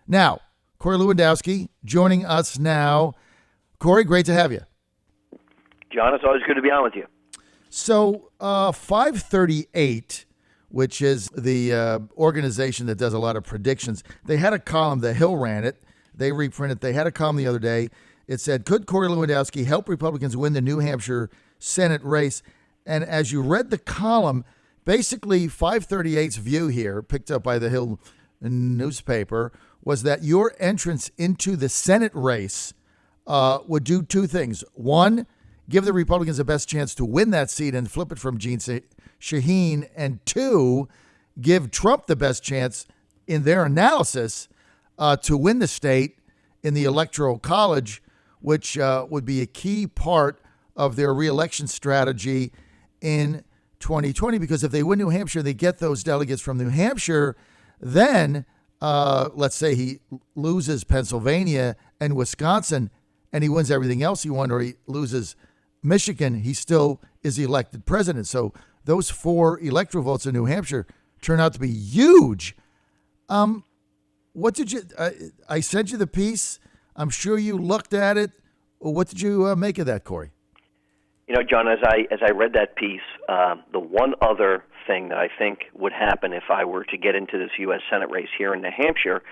Now, Corey Lewandowski joining us now. Corey, great to have you. John, it's always good to be on with you. So 538, which is the organization that does a lot of predictions, they had a column, The Hill ran it, they reprinted, they had a column the other day. It said, could Corey Lewandowski help Republicans win the New Hampshire Senate race? And as you read the column, basically 538's view here, picked up by the Hill newspaper, was that your entrance into the Senate race would do two things. One, give the Republicans the best chance to win that seat and flip it from Jeanne Shaheen. And two, give Trump the best chance in their analysis to win the state in the Electoral College, which would be a key part of their reelection strategy in 2020. Because if they win New Hampshire, they get those delegates from New Hampshire, then let's say he loses Pennsylvania and Wisconsin and he wins everything else he won, or he loses Michigan, he still is elected president. So those 4 electoral votes in New Hampshire turn out to be huge. What did you, I sent you the piece. I'm sure you looked at it. What did you make of that, Corey? You know, John, as I read that piece, the one other thing that I think would happen if I were to get into this U.S. Senate race here in New Hampshire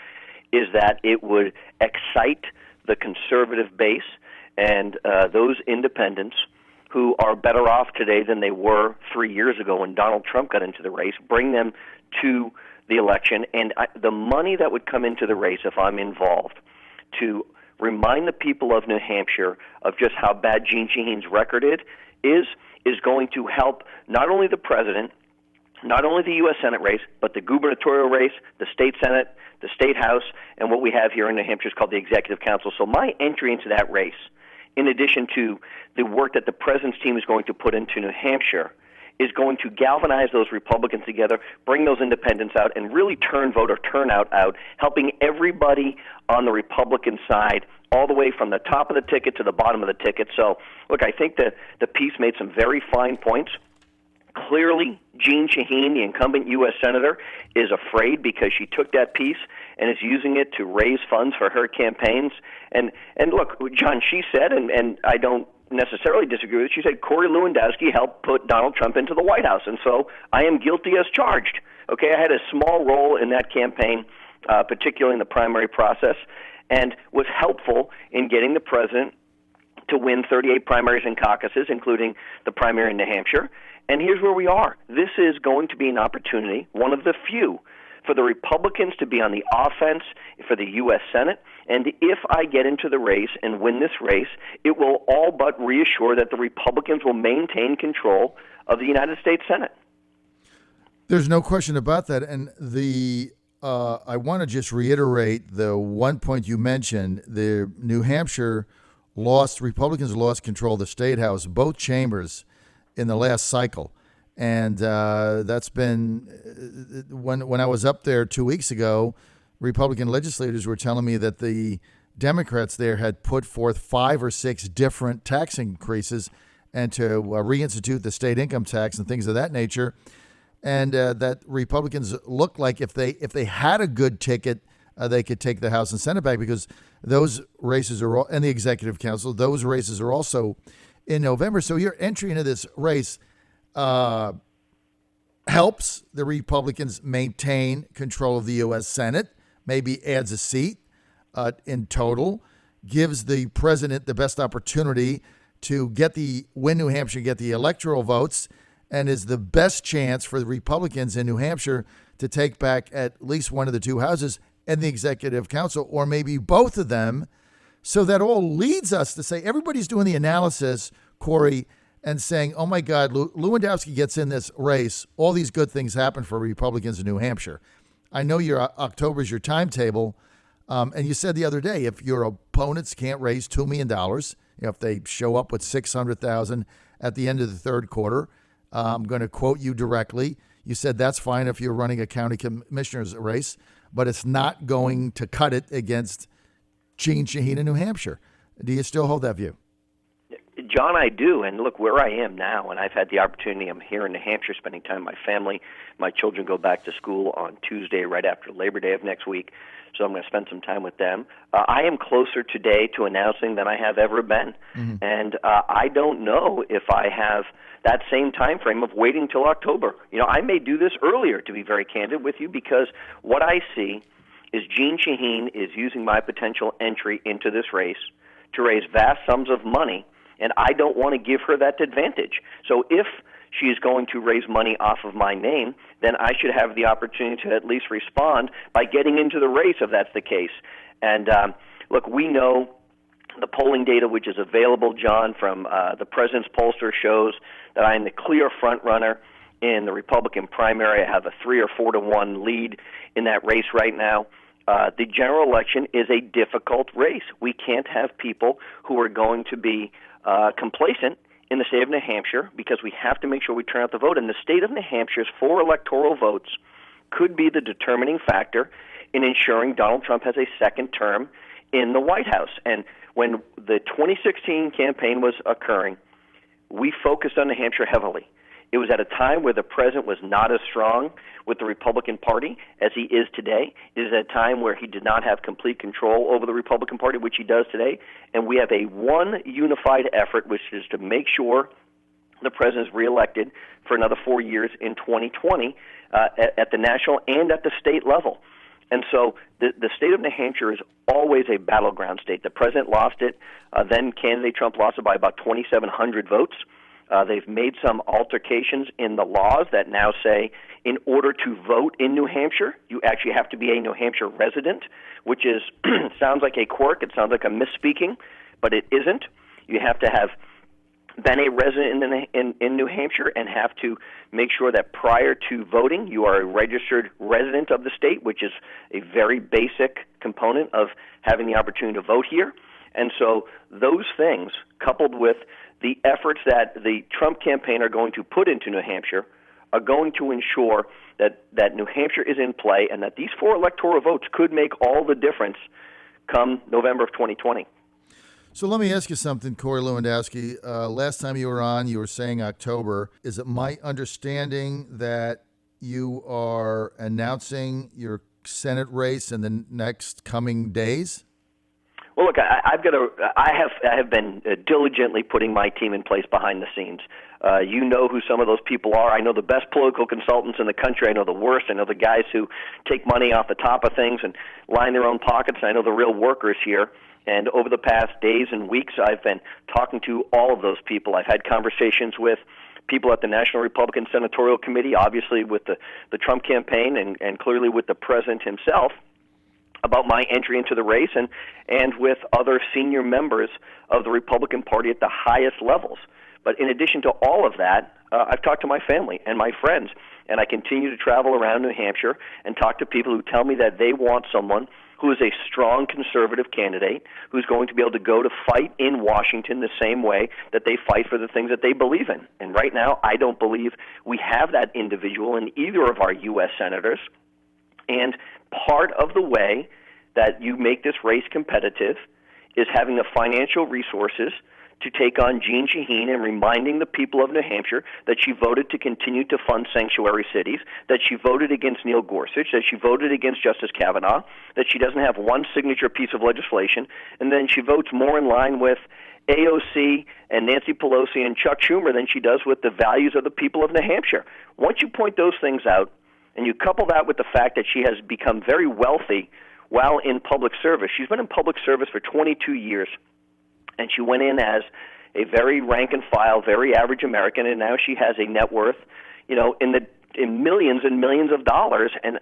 is that it would excite the conservative base and those independents who are better off today than they were 3 years ago when Donald Trump got into the race, bring them to the election. And the money that would come into the race if I'm involved to remind the people of New Hampshire of just how bad Jeanne Shaheen's record is going to help not only the president, not only the U.S. Senate race, but the gubernatorial race, the state Senate, the state House, and what we have here in New Hampshire is called the Executive Council. So my entry into that race, in addition to the work that the president's team is going to put into New Hampshire, is going to galvanize those Republicans together, bring those independents out, and really turn voter turnout out, helping everybody on the Republican side all the way from the top of the ticket to the bottom of the ticket. So, look, I think the piece made some very fine points. Clearly, Jeanne Shaheen, the incumbent U.S. Senator, is afraid because she took that piece and is using it to raise funds for her campaigns. And look, John, she said, and I don't necessarily disagree with it, she said Corey Lewandowski helped put Donald Trump into the White House, and so I am guilty as charged. Okay, I had a small role in that campaign, particularly in the primary process, and was helpful in getting the president to win 38 primaries and caucuses, including the primary in New Hampshire. And here's where we are. This is going to be an opportunity, one of the few, for the Republicans to be on the offense for the U.S. Senate. And if I get into the race and win this race, it will all but reassure that the Republicans will maintain control of the United States Senate. There's no question about that. And I want to just reiterate the one point you mentioned. The New Hampshire Republicans lost control of the State House, both chambers, in the last cycle. And that's been, when I was up there 2 weeks ago, Republican legislators were telling me that the Democrats there had put forth 5 or 6 different tax increases and to reinstitute the state income tax and things of that nature. And that Republicans looked like if they had a good ticket, they could take the House and Senate back, because those races are all, and the Executive Council, those races are also in November. So your entry into this race helps the Republicans maintain control of the U.S. Senate, maybe adds a seat in total, gives the president the best opportunity to win New Hampshire, get the electoral votes, and is the best chance for the Republicans in New Hampshire to take back at least one of the 2 houses and the Executive Council, or maybe both of them. So that all leads us to say everybody's doing the analysis, Corey, and saying, oh, my God, Lewandowski gets in this race. All these good things happen for Republicans in New Hampshire. I know October is your timetable. And you said the other day, if your opponents can't raise $2 million, if they show up with $600,000 at the end of the third quarter, I'm going to quote you directly. You said that's fine if you're running a county commissioner's race, but it's not going to cut it against Jeanne Shaheen in New Hampshire. Do you still hold that view? John, I do. And look, where I am now, and I've had the opportunity, I'm here in New Hampshire spending time with my family. My children go back to school on Tuesday right after Labor Day of next week. so I'm going to spend some time with them. I am closer today to announcing than I have ever been, and I don't know if I have that same time frame of waiting till October. I may do this earlier, to be very candid with you, because what I see is Jeanne Shaheen is using my potential entry into this race to raise vast sums of money, and I don't want to give her that advantage. So if she is going to raise money off of my name, then I should have the opportunity to at least respond by getting into the race if that's the case. And look, we know the polling data which is available, John, from the president's pollster shows that I am the clear front runner in the Republican primary. I have a 3 or 4 to 1 lead in that race right now. The general election is a difficult race. We can't have people who are going to be complacent in the state of New Hampshire because we have to make sure we turn out the vote. And the state of New Hampshire's 4 electoral votes could be the determining factor in ensuring Donald Trump has a second term in the White House. And when the 2016 campaign was occurring, we focused on New Hampshire heavily. It was at a time where the president was not as strong with the Republican Party as he is today. It is at a time where he did not have complete control over the Republican Party, which he does today. And we have a one unified effort, which is to make sure the president is reelected for another 4 years in 2020 at the national and at the state level. And so the state of New Hampshire is always a battleground state. The president lost it. Then candidate Trump lost it by about 2,700 votes. They've made some altercations in the laws that now say in order to vote in New Hampshire, you actually have to be a New Hampshire resident, which is sounds like a quirk. It sounds like a misspeaking, but it isn't. You have to have been a resident in New Hampshire and have to make sure that prior to voting, you are a registered resident of the state, which is a very basic component of having the opportunity to vote here. And so those things, coupled with the efforts that the Trump campaign are going to put into New Hampshire, are going to ensure that New Hampshire is in play and that these 4 electoral votes could make all the difference come November of 2020. So let me ask you something, Corey Lewandowski. Last time you were on, you were saying October. Is it my understanding that you are announcing your Senate race in the next coming days? Well, look, I have been diligently putting my team in place behind the scenes. You know who some of those people are. I know the best political consultants in the country. I know the worst. I know the guys who take money off the top of things and line their own pockets. I know the real workers here. And over the past days and weeks, I've been talking to all of those people. I've had conversations with people at the National Republican Senatorial Committee, obviously with the Trump campaign and clearly with the president himself, about my entry into the race and with other senior members of the Republican Party at the highest levels. But in addition to all of that, I've talked to my family and my friends, and I continue to travel around New Hampshire and talk to people who tell me that they want someone who is a strong conservative candidate who's going to be able to go to fight in Washington the same way that they fight for the things that they believe in. And right now, I don't believe we have that individual in either of our U.S. senators. And part of the way that you make this race competitive is having the financial resources to take on Jeanne Shaheen and reminding the people of New Hampshire that she voted to continue to fund sanctuary cities, that she voted against Neil Gorsuch, that she voted against Justice Kavanaugh, that she doesn't have one signature piece of legislation, and then she votes more in line with AOC and Nancy Pelosi and Chuck Schumer than she does with the values of the people of New Hampshire. Once you point those things out, and you couple that with the fact that she has become very wealthy while in public service. She's been in public service for 22 years, and she went in as a very rank-and-file, very average American, and now she has a net worth, in millions and millions of dollars. And,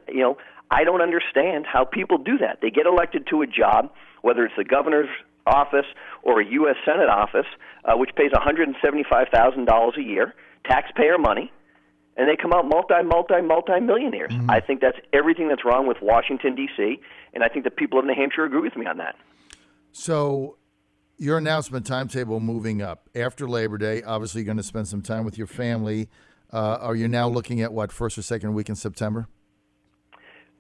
I don't understand how people do that. They get elected to a job, whether it's the governor's office or a U.S. Senate office, which pays $175,000 a year, taxpayer money, and they come out multi-millionaires. Mm-hmm. I think that's everything that's wrong with Washington, D.C., and I think the people of New Hampshire agree with me on that. So your announcement timetable moving up. After Labor Day, obviously you're going to spend some time with your family. Are you now looking at, first or second week in September?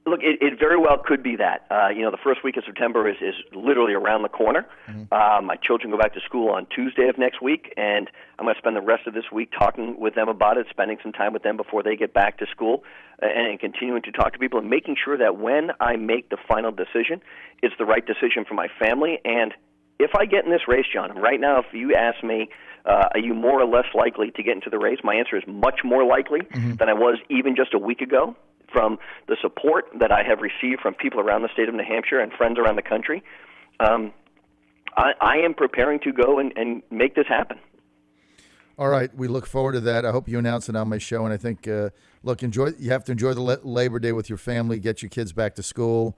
Look, it very well could be that. The first week of September is literally around the corner. My children go back to school on Tuesday of next week, and I'm going to spend the rest of this week talking with them about it, spending some time with them before they get back to school, and continuing to talk to people and making sure that when I make the final decision, it's the right decision for my family. And if I get in this race, John, right now, if you ask me, are you more or less likely to get into the race, my answer is much more likely than I was even just a week ago, from the support that I have received from people around the state of New Hampshire and friends around the country. I am preparing to go and make this happen. All right, we look forward to that. I hope you announce it on my show, and I think, look, you have to enjoy the Labor Day with your family, get your kids back to school,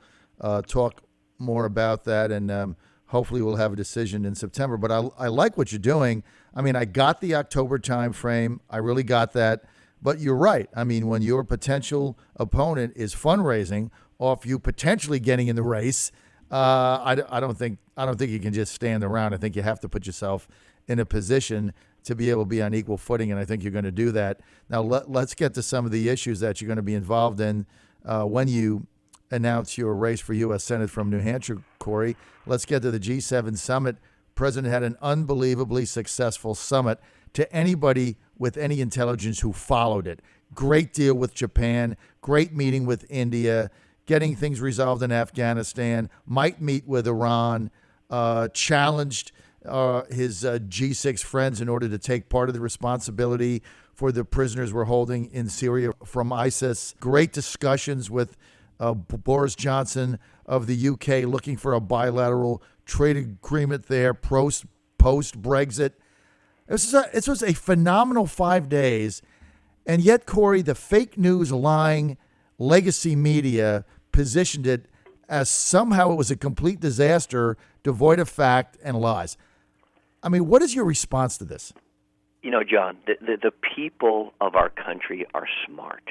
talk more about that, and hopefully we'll have a decision in September. But I like what you're doing. I mean, I got the October time frame. I really got that. But you're right. I mean, when your potential opponent is fundraising off you potentially getting in the race, I don't think you can just stand around. I think you have to put yourself in a position to be able to be on equal footing, and I think you're going to do that. Now, let's get to some of the issues that you're going to be involved in when you announce your race for U.S. Senate from New Hampshire, Corey. Let's get to the G7 summit. President had an unbelievably successful summit. To anybody with any intelligence who followed it, great deal with Japan, great meeting with India, getting things resolved in Afghanistan, might meet with Iran, challenged his G6 friends in order to take part of the responsibility for the prisoners we're holding in Syria from ISIS. Great discussions with Boris Johnson of the UK, looking for a bilateral trade agreement there post-Brexit. This was a phenomenal 5 days, and yet, Corey, the fake news, lying, legacy media positioned it as somehow it was a complete disaster, devoid of fact and lies. I mean, what is your response to this? John, the people of our country are smart,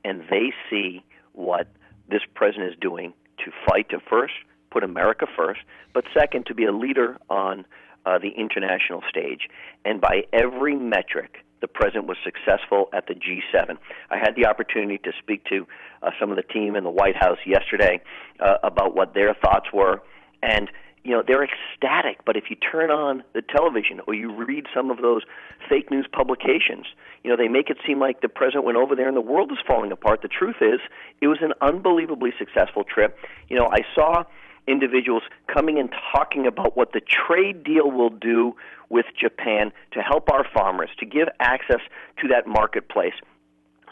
and they see what this president is doing to fight to first put America first, but second, to be a leader on the international stage. And by every metric, the president was successful at the G7. I had the opportunity to speak to some of the team in the White House yesterday about what their thoughts were. And, they're ecstatic. But if you turn on the television or you read some of those fake news publications, they make it seem like the president went over there and the world is falling apart. The truth is, it was an unbelievably successful trip. I saw individuals coming and talking about what the trade deal will do with Japan to help our farmers, to give access to that marketplace.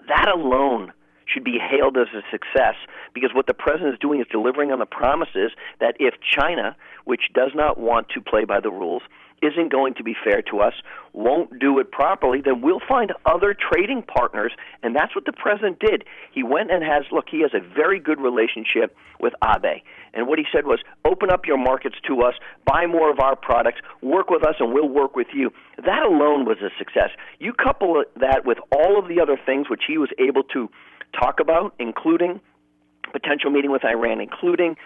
That alone should be hailed as a success, because what the president is doing is delivering on the promises that if China, which does not want to play by the rules, isn't going to be fair to us, won't do it properly, then we'll find other trading partners, and that's what the president did. He went and he has a very good relationship with Abe, and what he said was, open up your markets to us, buy more of our products, work with us, and we'll work with you. That alone was a success. You couple that with all of the other things which he was able to talk about, including potential meeting with Iran, including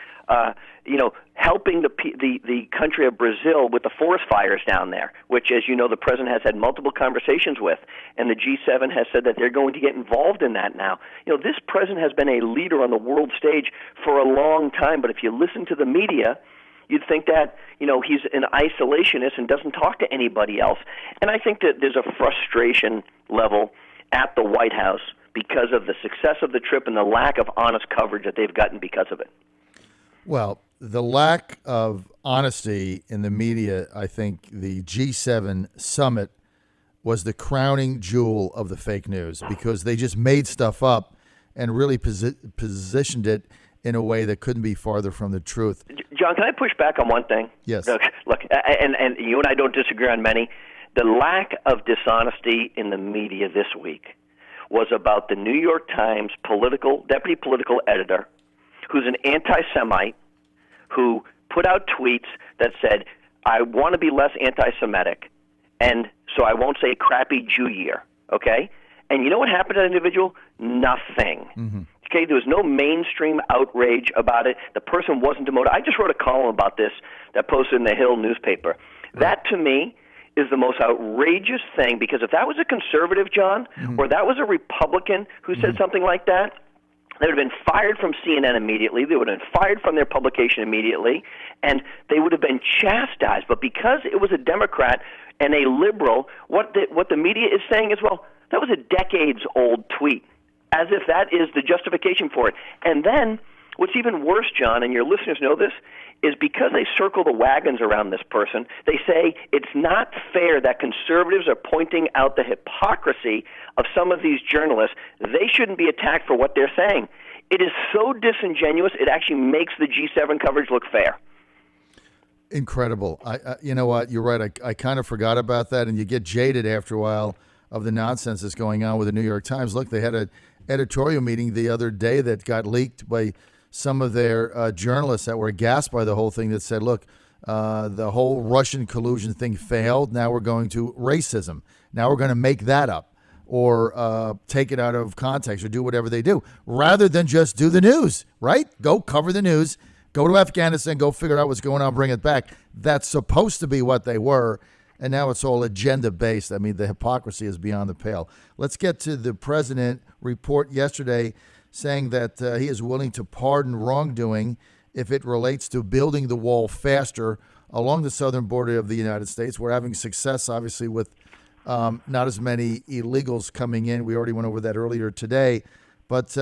helping the country of Brazil with the forest fires down there, which, as you know, the president has had multiple conversations with, and the G7 has said that they're going to get involved in that now. This president has been a leader on the world stage for a long time, but if you listen to the media, you'd think that, he's an isolationist and doesn't talk to anybody else. And I think that there's a frustration level at the White House because of the success of the trip and the lack of honest coverage that they've gotten because of it. Well, the lack of honesty in the media, I think the G7 summit was the crowning jewel of the fake news, because they just made stuff up and really positioned it in a way that couldn't be farther from the truth. John, can I push back on one thing? Yes. Look, and you and I don't disagree on many. The lack of dishonesty in the media this week was about the New York Times deputy political editor, who's an anti-Semite, who put out tweets that said, I want to be less anti-Semitic, and so I won't say crappy Jew year, okay? And you know what happened to that individual? Nothing. Mm-hmm. Okay, there was no mainstream outrage about it. The person wasn't demoted. I just wrote a column about this that posted in the Hill newspaper. Right. That, to me, is the most outrageous thing, because if that was a conservative, John, mm-hmm. or that was a Republican who said mm-hmm. something like that, They would have been fired from CNN immediately. They would have been fired from their publication immediately, and they would have been chastised. But because it was a Democrat and a liberal, what the media is saying is, well, that was a decades-old tweet, as if that is the justification for it. And then what's even worse, John, and your listeners know this, is because they circle the wagons around this person, they say it's not fair that conservatives are pointing out the hypocrisy of some of these journalists. They shouldn't be attacked for what they're saying. It is so disingenuous, it actually makes the G7 coverage look fair. Incredible. You know what? You're right. I kind of forgot about that, and you get jaded after a while of the nonsense that's going on with the New York Times. Look, they had an editorial meeting the other day that got leaked by some of their journalists that were aghast by the whole thing, that said, look, the whole Russian collusion thing failed. Now we're going to racism. Now we're going to make that up or take it out of context or do whatever they do, rather than just do the news, right? Go cover the news, go to Afghanistan, go figure out what's going on, bring it back. That's supposed to be what they were, and now it's all agenda-based. I mean, the hypocrisy is beyond the pale. Let's get to the president report yesterday saying that he is willing to pardon wrongdoing if it relates to building the wall faster along the southern border of the United States. We're having success, obviously, with not as many illegals coming in. We already went over that earlier today. But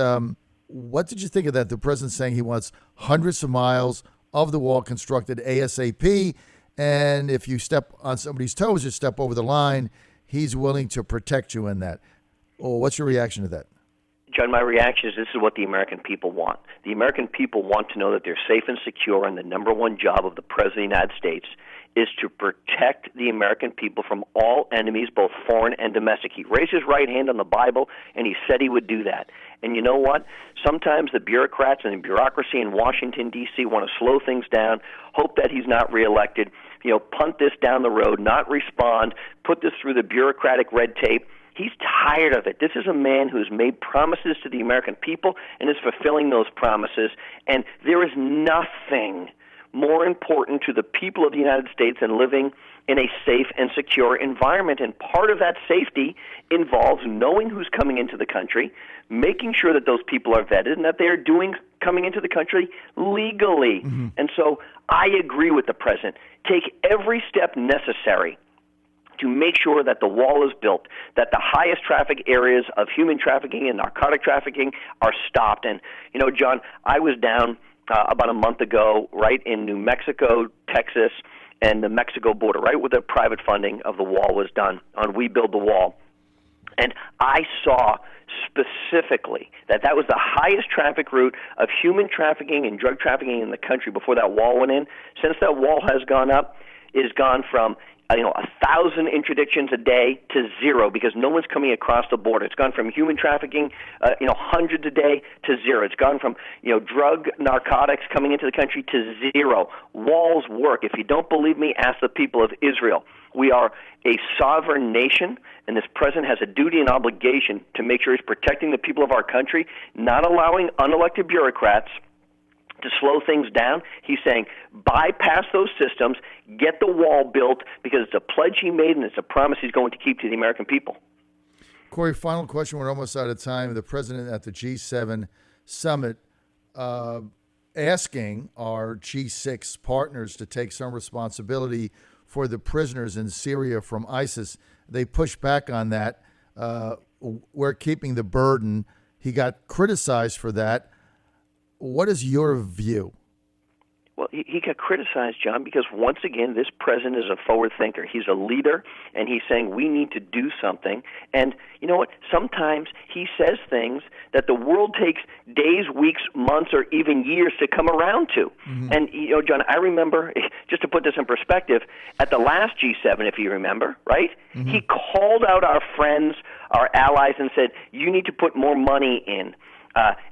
what did you think of that? The president saying he wants hundreds of miles of the wall constructed ASAP, and if you step on somebody's toes or step over the line, he's willing to protect you in that. Oh, what's your reaction to that? John, my reaction is this is what the American people want. The American people want to know that they're safe and secure, and the number one job of the President of the United States is to protect the American people from all enemies, both foreign and domestic. He raised his right hand on the Bible, and he said he would do that. And you know what? Sometimes the bureaucrats and the bureaucracy in Washington, D.C. want to slow things down, hope that he's not reelected, punt this down the road, not respond, put this through the bureaucratic red tape. He's tired of it. This is a man who's made promises to the American people and is fulfilling those promises. And there is nothing more important to the people of the United States than living in a safe and secure environment. And part of that safety involves knowing who's coming into the country, making sure that those people are vetted and that they are coming into the country legally. Mm-hmm. And so I agree with the president. Take every step necessary to make sure that the wall is built, that the highest traffic areas of human trafficking and narcotic trafficking are stopped. And, John, I was down about a month ago, right, in New Mexico, Texas, and the Mexico border, right, where the private funding of the wall was done on We Build the Wall. And I saw specifically that was the highest traffic route of human trafficking and drug trafficking in the country before that wall went in. Since that wall has gone up, it has gone from 1,000 interdictions a day to zero because no one's coming across the border. It's gone from human trafficking, hundreds a day to zero. It's gone from, drug, narcotics coming into the country to zero. Walls work. If you don't believe me, ask the people of Israel. We are a sovereign nation, and this president has a duty and obligation to make sure he's protecting the people of our country, not allowing unelected bureaucrats to slow things down. He's saying bypass those systems, get the wall built, because it's a pledge he made and it's a promise he's going to keep to the American people. Corey, final question. We're almost out of time. The president at the G7 summit asking our G6 partners to take some responsibility for the prisoners in Syria from ISIS. They pushed back on that. We're keeping the burden. He got criticized for that. What is your view? Well, he got criticized, John, because once again, this president is a forward thinker. He's a leader, and he's saying we need to do something. And you know what? Sometimes he says things that the world takes days, weeks, months, or even years to come around to. Mm-hmm. And, John, I remember, just to put this in perspective, at the last G7, if you remember, right? Mm-hmm. He called out our friends, our allies, and said, you need to put more money in.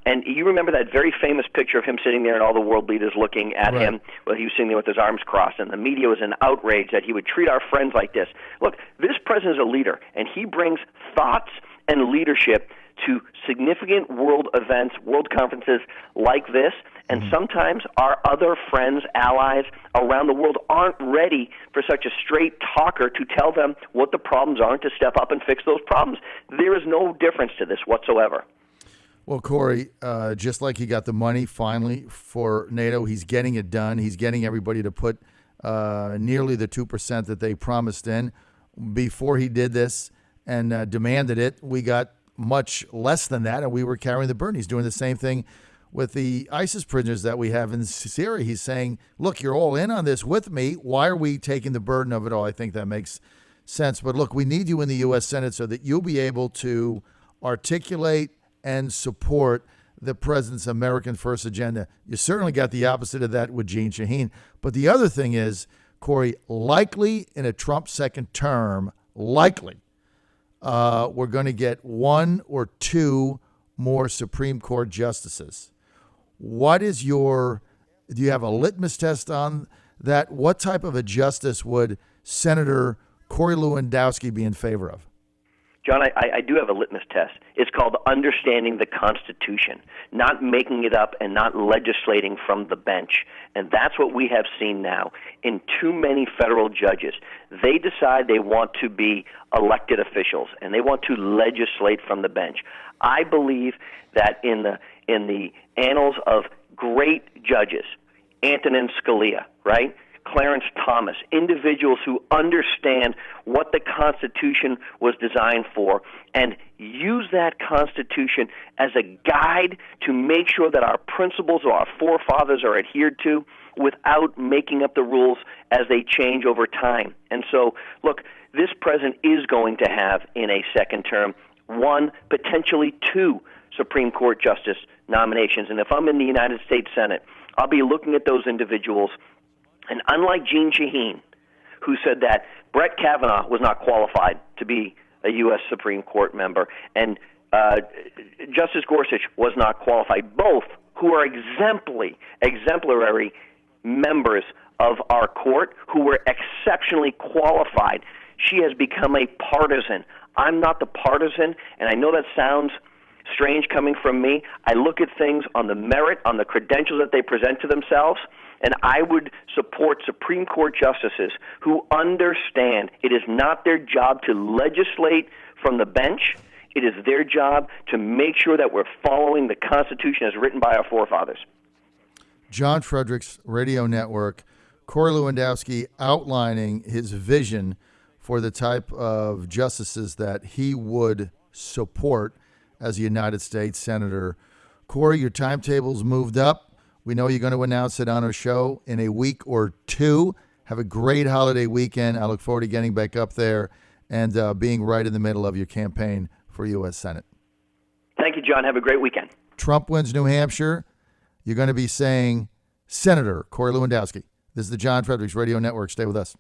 And you remember that very famous picture of him sitting there and all the world leaders looking at right. him. Well, he was sitting there with his arms crossed, and the media was in outrage that he would treat our friends like this. Look, this president is a leader, and he brings thoughts and leadership to significant world events, world conferences like this. And sometimes our other friends, allies around the world aren't ready for such a straight talker to tell them what the problems are and to step up and fix those problems. There is no difference to this whatsoever. Well, Corey, just like he got the money finally for NATO, he's getting it done. He's getting everybody to put nearly the 2% that they promised in. Before he did this and demanded it, we got much less than that, and we were carrying the burden. He's doing the same thing with the ISIS prisoners that we have in Syria. He's saying, look, you're all in on this with me. Why are we taking the burden of it all? I think that makes sense. But look, we need you in the U.S. Senate so that you'll be able to articulate and support the president's American First agenda. You certainly got the opposite of that with Jeanne Shaheen. But the other thing is, Corey, likely in a Trump second term, we're going to get one or two more Supreme Court justices. Do you have a litmus test on that? What type of a justice would Senator Corey Lewandowski be in favor of? John, I do have a litmus test. It's called understanding the Constitution, not making it up and not legislating from the bench. And that's what we have seen now in too many federal judges. They decide they want to be elected officials, and they want to legislate from the bench. I believe that in the annals of great judges, Antonin Scalia, right? Clarence Thomas, individuals who understand what the Constitution was designed for and use that Constitution as a guide to make sure that our principles of our forefathers are adhered to without making up the rules as they change over time. And so, look, this president is going to have in a second term one, potentially two Supreme Court justice nominations. And if I'm in the United States Senate, I'll be looking at those individuals. And unlike Jeanne Shaheen, who said that Brett Kavanaugh was not qualified to be a U.S. Supreme Court member, and Justice Gorsuch was not qualified, both who are exemplary members of our court, who were exceptionally qualified. She has become a partisan. I'm not the partisan, and I know that sounds strange coming from me. I look at things on the merit, on the credentials that they present to themselves, and I would support Supreme Court justices who understand it is not their job to legislate from the bench. It is their job to make sure that we're following the Constitution as written by our forefathers. John Fredericks Radio Network, Corey Lewandowski outlining his vision for the type of justices that he would support as a United States Senator. Corey, your timetable's moved up. We know you're going to announce it on our show in a week or two. Have a great holiday weekend. I look forward to getting back up there and being right in the middle of your campaign for U.S. Senate. Thank you, John. Have a great weekend. Trump wins New Hampshire. You're going to be saying, Senator Corey Lewandowski. This is the John Fredericks Radio Network. Stay with us.